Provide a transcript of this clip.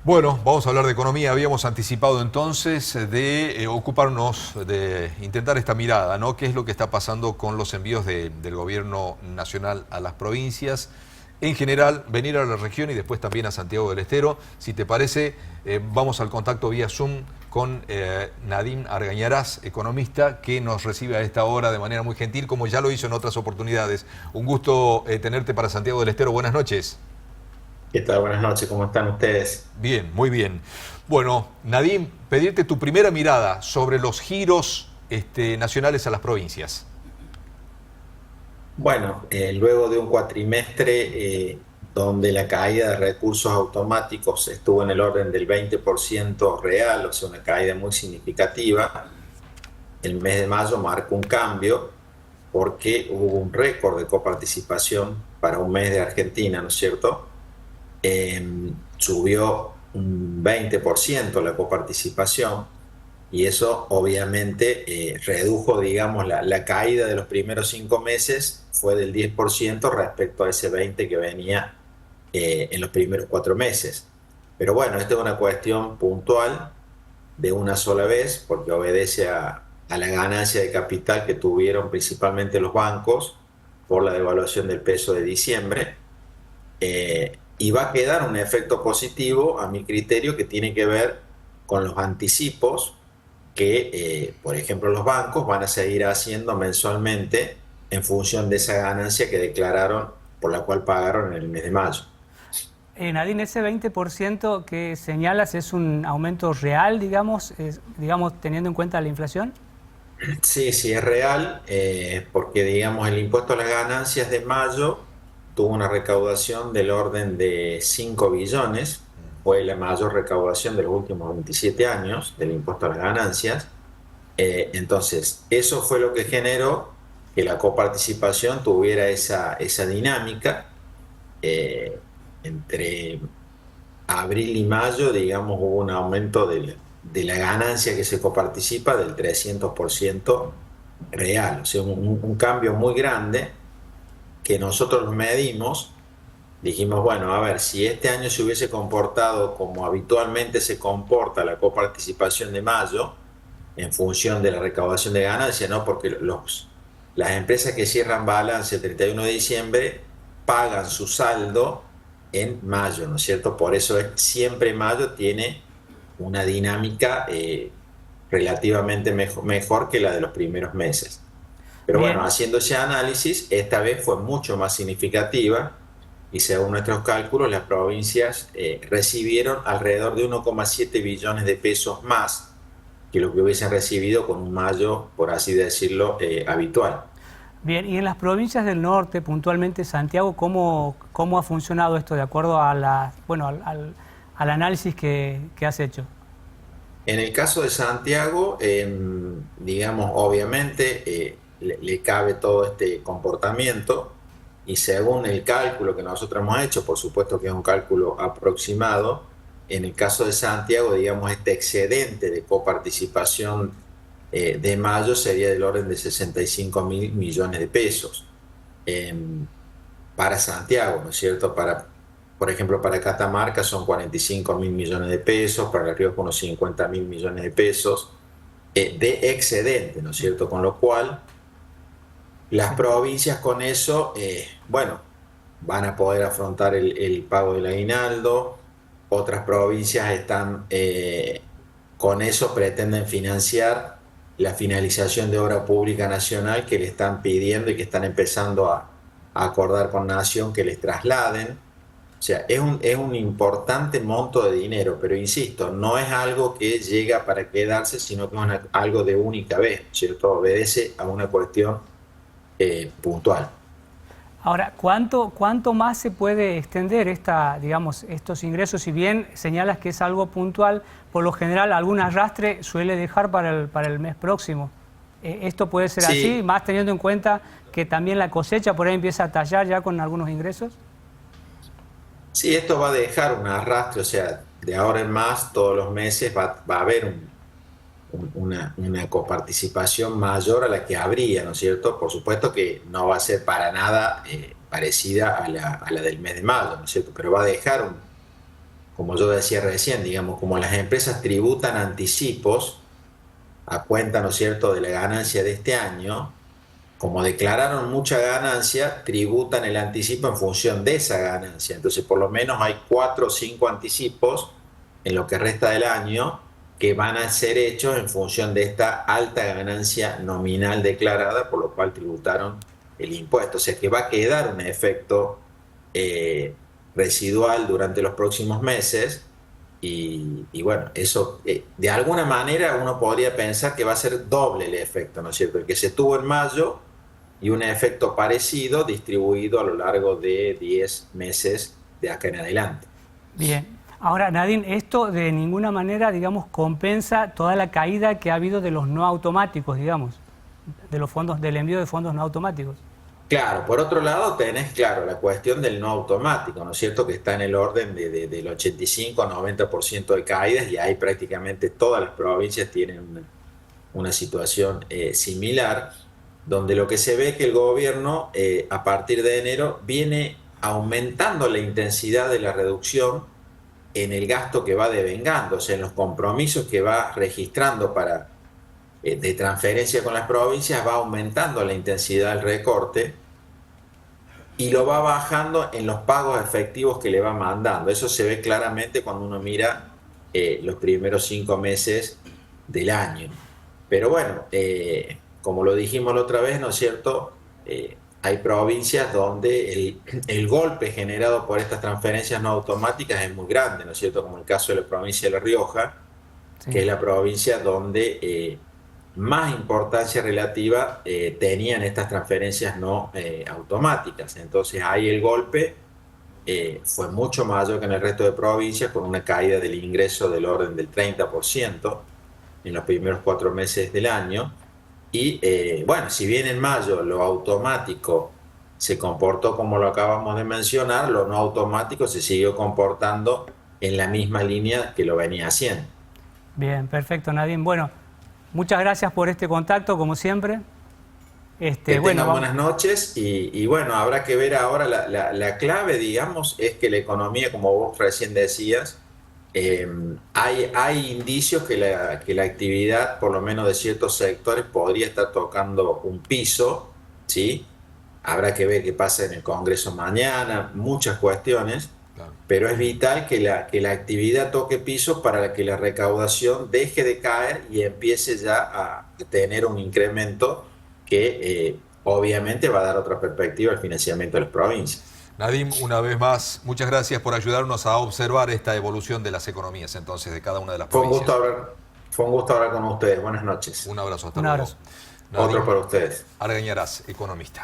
Bueno, vamos a hablar de economía. Habíamos anticipado entonces de ocuparnos, de intentar esta mirada, ¿no? ¿Qué es lo que está pasando con los envíos del gobierno nacional a las provincias? En general, venir a la región y después también a Santiago del Estero. Si te parece, vamos al contacto vía Zoom con Nadine Argañarás, economista, que nos recibe a esta hora de manera muy gentil, como ya lo hizo en otras oportunidades. Un gusto tenerte para Santiago del Estero. Buenas noches. ¿Qué tal? Buenas noches, ¿cómo están ustedes? Bien, muy bien. Bueno, Nadim, pedirte tu primera mirada sobre los giros nacionales a las provincias. Bueno, luego de un cuatrimestre donde la caída de recursos automáticos estuvo en el orden del 20% real, o sea, una caída muy significativa, el mes de mayo marcó un cambio porque hubo un récord de coparticipación para un mes de Argentina, ¿no es cierto? Subió un 20% la coparticipación. Y eso obviamente redujo, digamos, la caída de los primeros 5 meses fue del 10% respecto a ese 20% que venía en los primeros 4 meses. Pero bueno, esta es una cuestión puntual de una sola vez porque obedece a la ganancia de capital que tuvieron principalmente los bancos por la devaluación del peso de diciembre. Y va a quedar un efecto positivo, a mi criterio, que tiene que ver con los anticipos que, por ejemplo, los bancos van a seguir haciendo mensualmente en función de esa ganancia que declararon, por la cual pagaron en el mes de mayo. Nadine, ese 20% que señalas es un aumento real, digamos, digamos, teniendo en cuenta la inflación. Sí, sí, es real, porque, digamos, el impuesto a las ganancias de mayo tuvo una recaudación del orden de 5 billones, fue la mayor recaudación de los últimos 27 años del impuesto a las ganancias. Entonces, eso fue lo que generó que la coparticipación tuviera esa dinámica. Eh, Entre abril y mayo, digamos, hubo un aumento de la ganancia que se coparticipa del 300% real, o sea, un cambio muy grande que nosotros lo medimos. Dijimos, bueno, a ver, si este año se hubiese comportado como habitualmente se comporta la coparticipación de mayo, en función de la recaudación de ganancias, ¿no? Porque las empresas que cierran balance el 31 de diciembre pagan su saldo en mayo, ¿no es cierto? Por eso siempre mayo tiene una dinámica relativamente mejor que la de los primeros meses. Pero bueno, Bien, haciendo ese análisis, esta vez fue mucho más significativa y según nuestros cálculos, las provincias recibieron alrededor de 1,7 billones de pesos más que lo que hubiesen recibido con un mayo, por así decirlo, habitual. bien. Y en las provincias del norte, puntualmente Santiago, ¿cómo ha funcionado esto de acuerdo a bueno, al análisis que has hecho? En el caso de Santiago, digamos, obviamente le cabe todo este comportamiento y según el cálculo que nosotros hemos hecho, por supuesto que es un cálculo aproximado, en el caso de Santiago, digamos, este excedente de coparticipación de mayo sería del orden de 65.000 millones de pesos. em, para Santiago, ¿no es cierto? Por ejemplo, para Catamarca son 45.000 millones de pesos, para El Rioja unos 50.000 millones de pesos de excedente, ¿no es cierto? Con lo cual, las Sí. provincias con eso, bueno, van a poder afrontar el pago del aguinaldo. Otras provincias están, con eso pretenden financiar la finalización de obra pública nacional que le están pidiendo y que están empezando a acordar con Nación que les trasladen. O sea, es un importante monto de dinero, pero insisto, no es algo que llega para quedarse, sino que es algo de única vez, ¿cierto? Obedece a una cuestión puntual. Ahora, ¿cuánto más se puede extender digamos, estos ingresos? Si bien señalas que es algo puntual, por lo general algún arrastre suele dejar para el mes próximo. ¿Esto puede ser así, Sí, más teniendo en cuenta que también la cosecha por ahí empieza a tallar ya con algunos ingresos? sí, esto va a dejar un arrastre, o sea, de ahora en más, todos los meses va a haber una coparticipación mayor a la que habría, ¿no es cierto? Por supuesto que no va a ser para nada parecida a la del mes de mayo, ¿no es cierto? Pero va a dejar como yo decía recién, digamos, como las empresas tributan anticipos a cuenta, ¿no es cierto?, de la ganancia de este año, como declararon mucha ganancia, tributan el anticipo en función de esa ganancia. Entonces, por lo menos hay 4 o 5 anticipos en lo que resta del año que van a ser hechos en función de esta alta ganancia nominal declarada, por lo cual tributaron el impuesto. O sea que va a quedar un efecto residual durante los próximos meses y bueno, eso de alguna manera uno podría pensar que va a ser doble el efecto, ¿no es cierto? El que se tuvo en mayo y un efecto parecido distribuido a lo largo de 10 meses de acá en adelante. Bien. Ahora, Nadine, esto de ninguna manera, digamos, compensa toda la caída que ha habido de los no automáticos, digamos, de los fondos, del envío de fondos no automáticos. Claro, por otro lado tenés, claro, la cuestión del no automático, ¿no es cierto?, que está en el orden del 85-90% de caídas y ahí prácticamente todas las provincias tienen una situación similar, donde lo que se ve es que el gobierno a partir de enero viene aumentando la intensidad de la reducción en el gasto que va devengando, o sea, en los compromisos que va registrando para de transferencia con las provincias, va aumentando la intensidad del recorte y lo va bajando en los pagos efectivos que le va mandando. Eso se ve claramente cuando uno mira los primeros 5 meses del año. Pero bueno, como lo dijimos la otra vez, ¿no es cierto? Hay provincias donde el golpe generado por estas transferencias no automáticas es muy grande, ¿no es cierto? Como el caso de la provincia de La Rioja, Sí. que es la provincia donde más importancia relativa tenían estas transferencias no automáticas. Entonces ahí el golpe fue mucho mayor que en el resto de provincias, con una caída del ingreso del orden del 30% en los primeros 4 meses del año. Y bueno, si bien en mayo lo automático se comportó como lo acabamos de mencionar, lo no automático se siguió comportando en la misma línea que lo venía haciendo. Bien, perfecto, Nadine. Bueno, muchas gracias por este contacto, como siempre. Que Bueno, tengan buenas noches y bueno, habrá que ver ahora la clave, digamos, es que la economía, como vos recién decías, hay indicios que la actividad, por lo menos de ciertos sectores, podría estar tocando un piso, ¿sí? Habrá que ver qué pasa en el Congreso mañana, muchas cuestiones, Claro. pero es vital que la actividad toque piso para que la recaudación deje de caer y empiece ya a tener un incremento que obviamente va a dar otra perspectiva al financiamiento de las provincias. Nadim, una vez más, muchas gracias por ayudarnos a observar esta evolución de las economías entonces de cada una de las Fue un gusto provincias. fue un gusto hablar con ustedes. Buenas noches. Un abrazo, hasta un luego. abrazo. Otro Nadim para ustedes. Argañarás, economista.